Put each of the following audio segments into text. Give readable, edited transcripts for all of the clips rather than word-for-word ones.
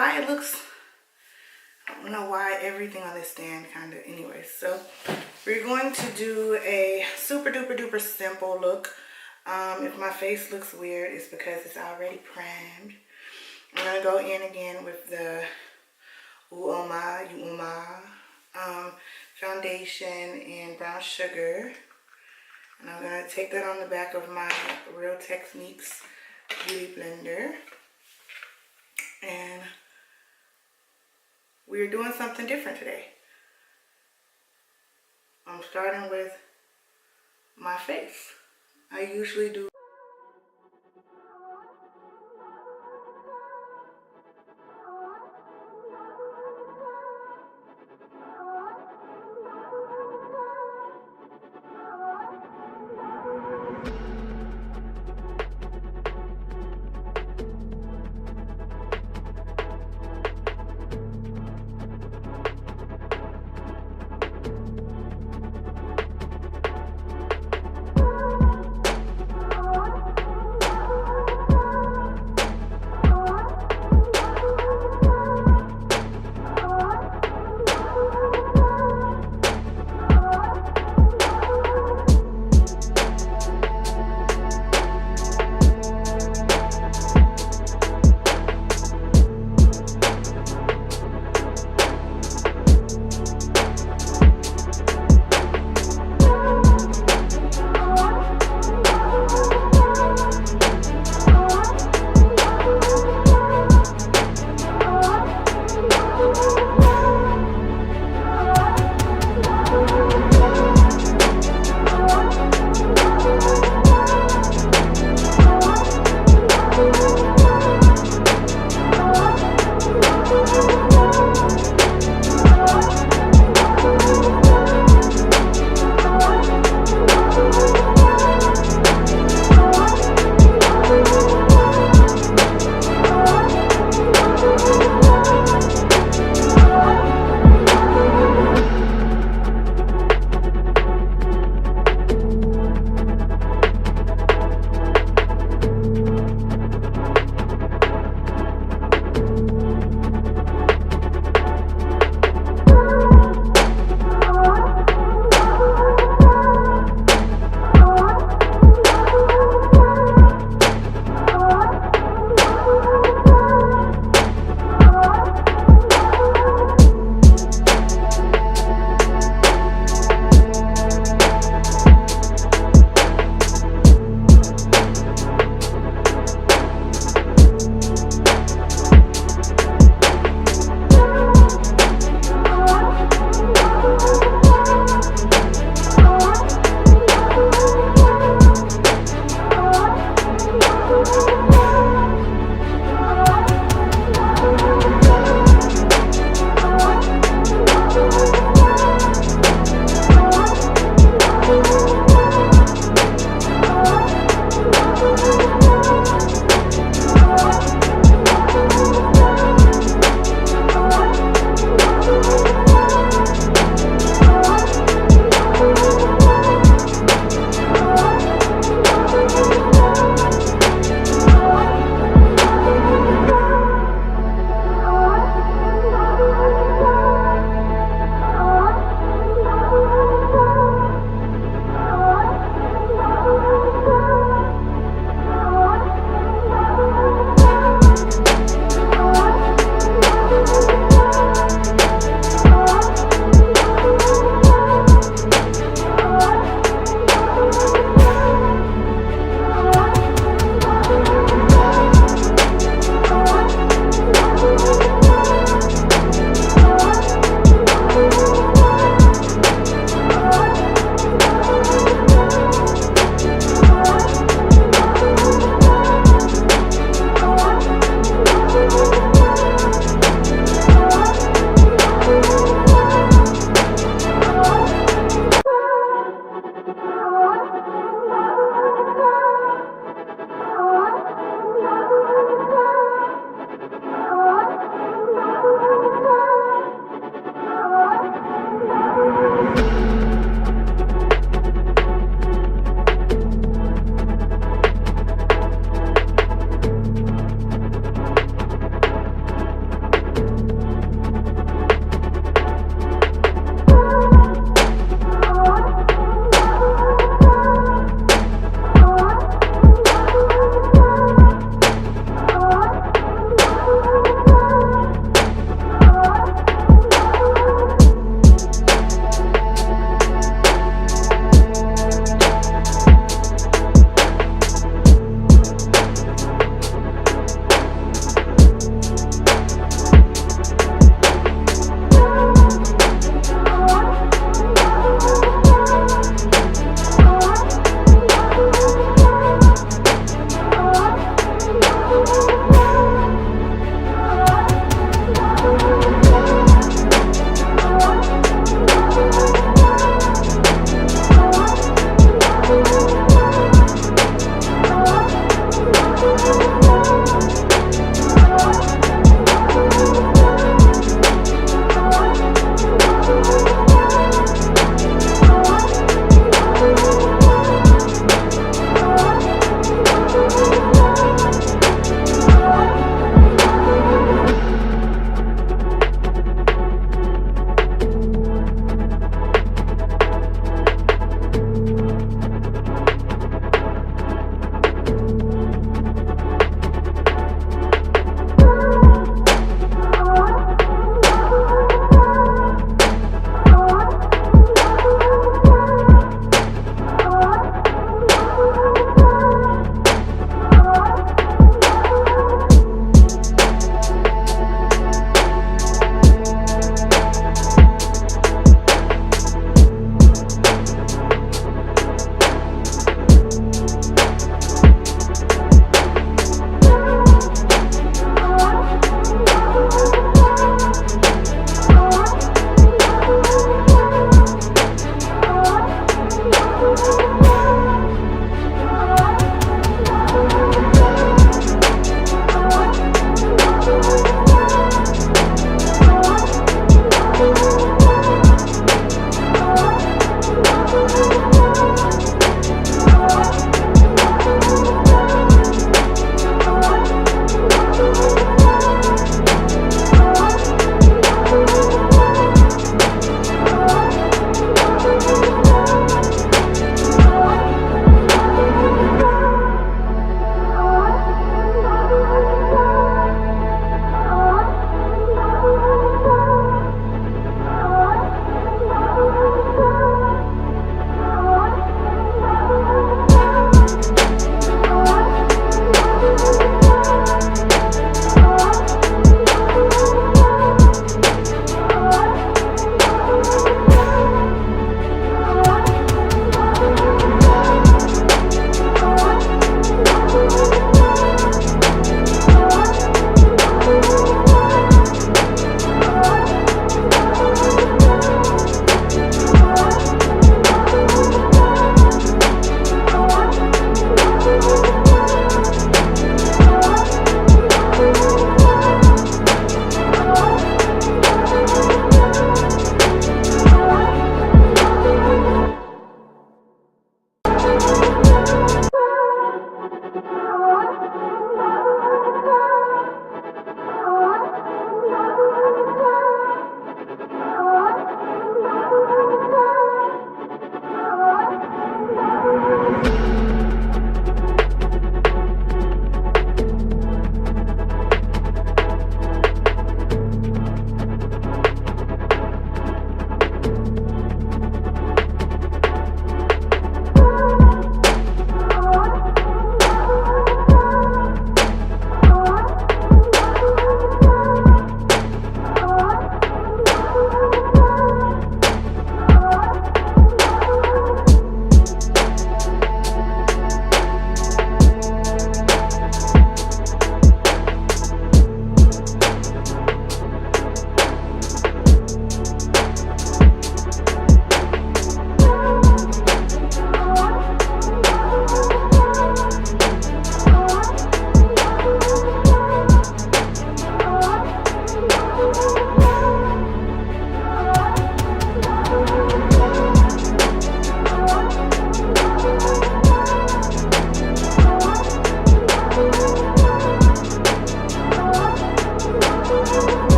why it looks, I don't know why everything on this stand kind of, anyway. So we're going to do a super duper duper simple look. If my face looks weird, it's because it's already primed. I'm going to go in again with the Ooh Oh My, You Oh My foundation and brown sugar. And I'm going to take that on the back of my Real Techniques Beauty Blender. And we're doing something different today. I'm starting with my face. I usually do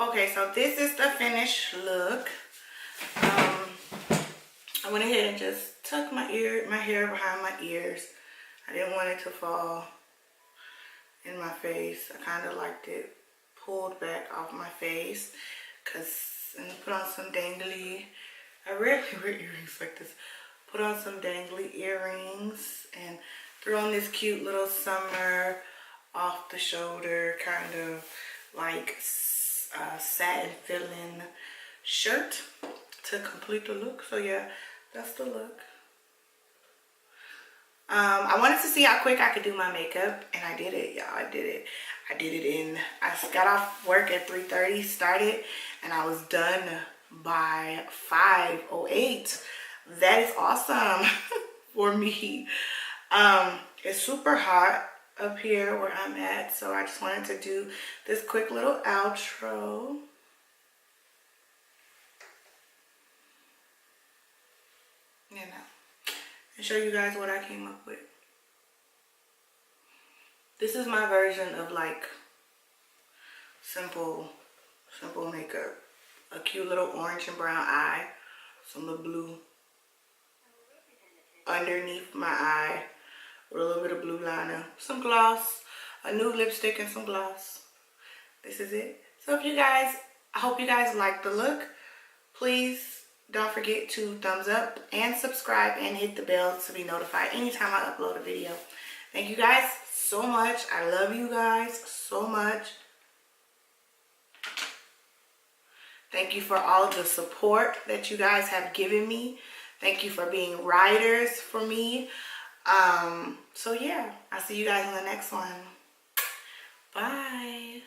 Okay, so this is the finished look. I went ahead and just tucked my hair behind my ears. I didn't want it to fall in my face. I kind of liked it pulled back off my face, and put on some dangly. I rarely wear earrings like this. Put on some dangly earrings and threw on this cute little summer off the shoulder kind of like satin filling shirt to complete the look. So yeah, that's the look. I wanted to see how quick I could do my makeup, and I did it, y'all. I did it. I got off work at 3:30, started, and I was done by 5:08. That is awesome for me. It's super hot up here where I'm at, so I just wanted to do this quick little outro. You know, and show you guys what I came up with. This is my version of like simple makeup. A cute little orange and brown eye, some little blue underneath my eye with a little bit of blue liner, some gloss, a nude lipstick, and some gloss. This is it. So I hope you guys like the look. Please don't forget to thumbs up and subscribe and hit the bell to be notified anytime I upload a video. Thank you guys so much. I love you guys so much. Thank you for all of the support that you guys have given me. Thank you for being riders for me. So yeah, I'll see you guys in the next one. Bye.